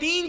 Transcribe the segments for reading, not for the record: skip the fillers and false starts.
3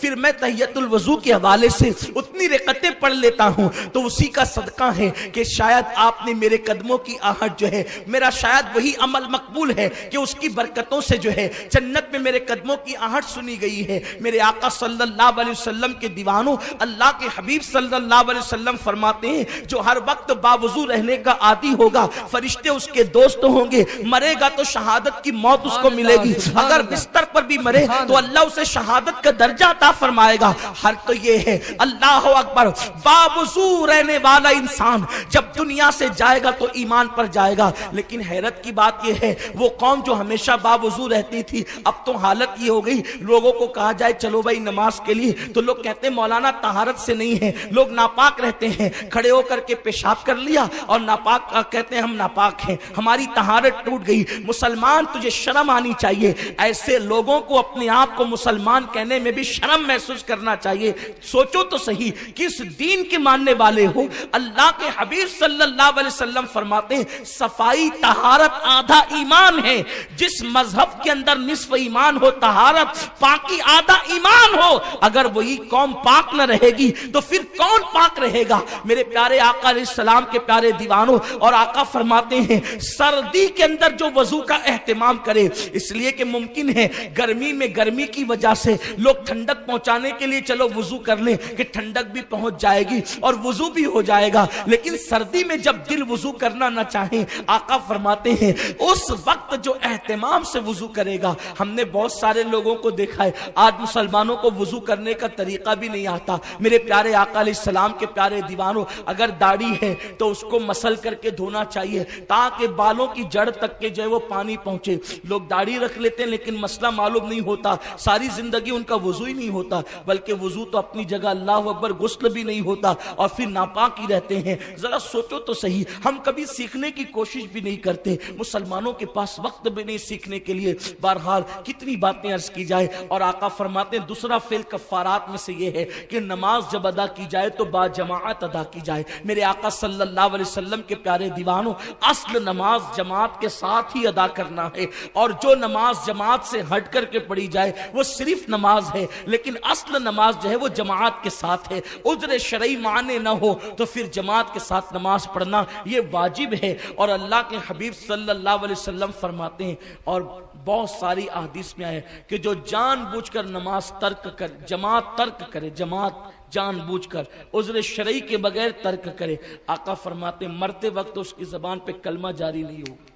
پھر میں تحیت الوضو کے حوالے سے اتنی رکعتیں پڑھ لیتا ہوں تو اسی کا صدقہ ہے کہ شاید آپ نے میرے قدموں کی آہٹ جو ہے، میرا شاید وہی عمل مقبول ہے کہ اس کی برکتوں سے جو ہے جنت میں میرے قدموں کی آہٹ سنی گئی ہے۔ میرے آقا صلی اللہ علیہ وسلم کے دیوانوں، اللہ کے حبیب صلی اللہ علیہ وسلم فرماتے ہیں جو ہر وقت باوضو رہنے کا عادی ہوگا فرشتے اس کے دوست ہوں گے، مرے گا تو شہادت کی موت اس کو ملے گی، اگر بستر پر بھی مرے تو اللہ اسے شہادت کا درجہ عطا فرمائے گا۔ ہر تو یہ ہے اللہ اکبر، باوضو رہنے والا انسان جب دنیا سے جائے گا تو ایمان پر جائے گا، لیکن حیرت کی بات یہ ہے وہ قوم جو ہمیشہ باوضو رہتی تھی اب تو حالت یہ ہو گئی، لوگوں کو کہا جائے چلو بھائی نماز کے لیے تو لوگ کہتے ہیں مولانا طہارت سے نہیں ہے، لوگ ناپاک رہتے ہیں، کھڑے ہو کر کے پیشاب کر لیا اور ناپاک کہتے ہیں ہم ناپاک ہیں، ہماری طہارت ٹوٹ گئی۔ مسلمان تجھے شرم آنی چاہیے، ایسے لوگوں کو اپنے آپ کو مسلمان کہنے میں بھی شرم محسوس کرنا چاہیے۔ سوچو تو صحیح کس دین کے ماننے والے ہو؟ اللہ کے حبیب صلی اللہ علیہ وسلم فرماتے ہیں صفائی طہارت آدھا ایمان ہے، جس مذہب کے اندر نصف ایمان ہو طہارت، پاکی آدھا ایمان ہو، اگر وہی قوم پاک نہ رہے گی تو پھر کون پاک رہے گا؟ میرے پیارے آقا علیہ السلام کے پیارے دیوانوں، اور آقا فرماتے ہیں سردی کے اندر جو وضو کا اہتمام کرے، اس لیے کہ ممکن ہے گرمی میں گرمی کی وجہ سے لوگ ٹھنڈک پہنچانے کے لیے چلو وضو کر لیں کہ ٹھنڈک بھی پہنچ جائے گی اور وضو بھی ہو جائے گا، لیکن سردی میں جب دل وضو کرنا نہ چاہیں آقا فرماتے ہیں اس وقت جو اہتمام سے وضو کرے گا۔ ہم نے بہت سارے لوگوں کو دیکھا ہے آج مسلمانوں کو وضو کرنے کا طریقہ بھی نہیں آتا۔ میرے پیارے آقا علیہ السلام کے پیارے دیوانوں، اگر داڑھی ہے تو اس کو مسل کر کے دھونا چاہیے تاکہ بالوں کی جڑ تک کے جو ہے وہ پانی پہنچے۔ لوگ داڑھی رکھ لیتے ہیں لیکن مسئلہ معلوم نہیں ہوتا، ساری زندگی ان کا وضو ہی نہیں ہوتا، بلکہ وضو تو اپنی جگہ اللہ اکبر غسل بھی نہیں ہوتا اور پھر ناپاک ہی رہتے ہیں۔ ذرا سوچو تو صحیح، ہم کبھی سیکھنے کی کوشش بھی نہیں کرتے، مسلمانوں کے پاس وقت بھی نہیں سیکھنے کے لیے۔ بہرحال کتنی باتیں عرض کی جائے، اور آقا فرماتے ہیں دوسرا فعل کفارات میں سے یہ ہے کہ نماز جب ادا کی جائے تو با جماعت ادا کی جائے۔ میرے آقا صلی اللہ علیہ وسلم کے پیارے دیوانوں، اصل نماز جماعت کے ساتھ ہی ادا کرنا ہے، اور جو نماز جماعت سے ہٹ کر کے پڑھی جائے وہ صرف نماز ہے، لیکن اصل نماز جو ہے وہ جماعت کے ساتھ ہے۔ عذر شرعی معنی نہ ہو تو پھر جماعت کے ساتھ نماز پڑھنا یہ واجب ہے، اور اللہ کے حبیب صلی اللہ علیہ وسلم فرماتے ہیں، اور بہت ساری احادیث میں آئے کہ جو جان بوجھ کر نماز ترک کر، جماعت ترک کرے، جماعت جان بوجھ کر عذر شرعی کے بغیر ترک کرے، آقا فرماتے ہیں مرتے وقت اس کی زبان پہ کلمہ جاری نہیں ہوگا۔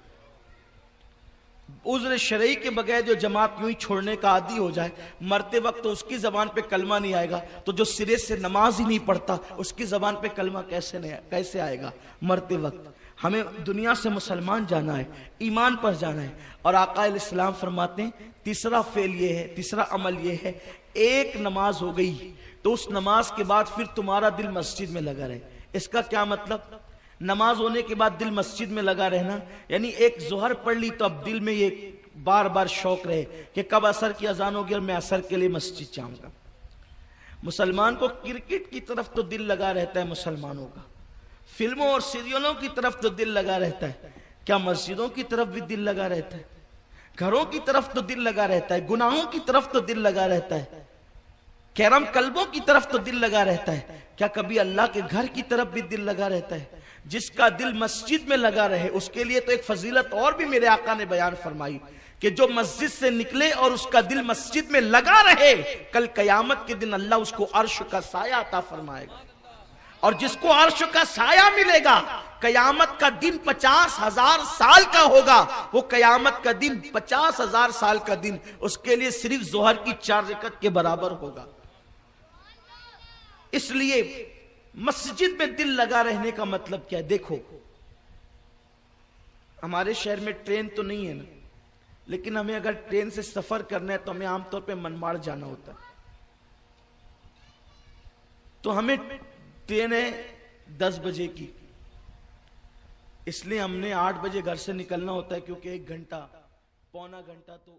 عذر شرعی کے بغیر جو جماعت یوں ہی چھوڑنے کا عادی ہو جائے، مرتے وقت تو اس کی زبان پہ کلمہ نہیں آئے گا، تو جو سرے سے نماز ہی نہیں پڑھتا اس کی زبان پہ کلمہ کیسے آئے گا مرتے وقت؟ ہمیں دنیا سے مسلمان جانا ہے، ایمان پر جانا ہے، اور آقا علیہ السلام فرماتے ہیں تیسرا فعل یہ ہے، تیسرا عمل یہ ہے، ایک نماز ہو گئی تو اس نماز کے بعد پھر تمہارا دل مسجد میں لگا رہے۔ اس کا کیا مطلب؟ نماز ہونے کے بعد دل مسجد میں لگا رہنا، یعنی ایک ظہر پڑھ لی تو اب دل میں یہ بار بار شوق رہے کہ کب عصر کی اذان ہوگی اور میں عصر کے لیے مسجد جاؤں گا۔ مسلمان کو کرکٹ کی طرف تو دل لگا رہتا ہے مسلمانوں کا، فلموں اور سیریلوں کی طرف تو دل لگا رہتا ہے، کیا مسجدوں کی طرف بھی دل لگا رہتا ہے؟ گھروں کی طرف تو دل لگا رہتا ہے، گناہوں کی طرف تو دل لگا رہتا ہے، کیرم کلبوں کی طرف تو دل لگا رہتا ہے، کیا کبھی اللہ کے گھر کی طرف بھی دل لگا رہتا ہے؟ جس کا دل مسجد میں لگا رہے اس کے لیے تو ایک فضیلت اور بھی میرے آقا نے بیان فرمائی کہ جو مسجد سے نکلے اور اس کا دل مسجد میں لگا رہے، کل قیامت کے دن اللہ اس کو عرش کا سایہ عطا فرمائے گا، اور جس کو عرش کا سایہ ملے گا قیامت کا دن 50,000 سال کا ہوگا، وہ قیامت کا دن 50,000 سال کا دن اس کے لیے صرف ظہر کی 4 رکعت کے برابر ہوگا۔ اس لیے مسجد میں دل لگا رہنے کا مطلب کیا ہے؟ دیکھو ہمارے شہر میں ٹرین تو نہیں ہے نا، لیکن ہمیں اگر ٹرین سے سفر کرنا ہے تو ہمیں عام طور پہ منماڑ جانا ہوتا ہے، تو ہمیں ٹرین ہے 10 بجے کی، اس لیے ہم نے 8 بجے گھر سے نکلنا ہوتا ہے، کیونکہ 1 گھنٹہ پونا گھنٹہ تو